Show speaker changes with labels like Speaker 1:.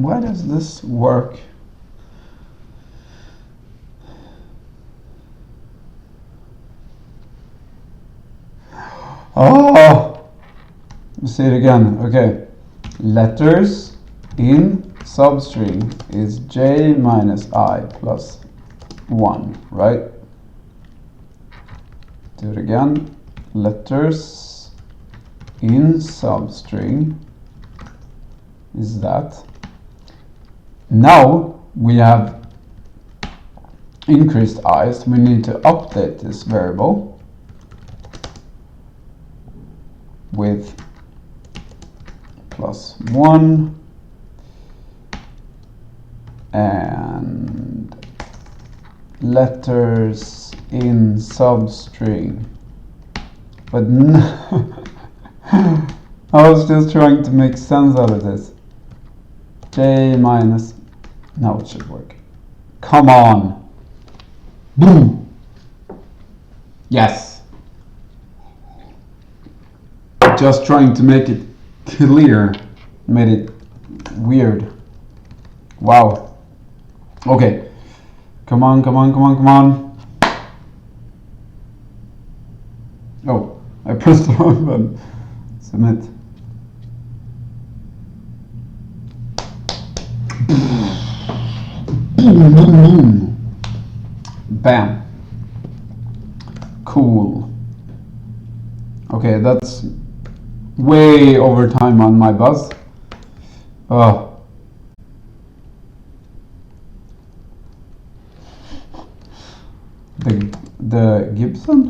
Speaker 1: Why does this work? Oh! See it again. Okay. Letters in substring is j minus I plus 1, right? Do it again. Letters in substring is that. Now we have increased i's. We need to update this variable with plus 1 and letters in substring. But no, I was just trying to make sense out of this. J minus, now it should work. Come on. Boom. Yes. Just trying to make it clear, made it weird. Wow. Okay. Come on, come on, come on, come on. Oh, I pressed the wrong button. Submit. Bam. Cool. Okay, that's way over time on my buzz. Oh. The Gibson?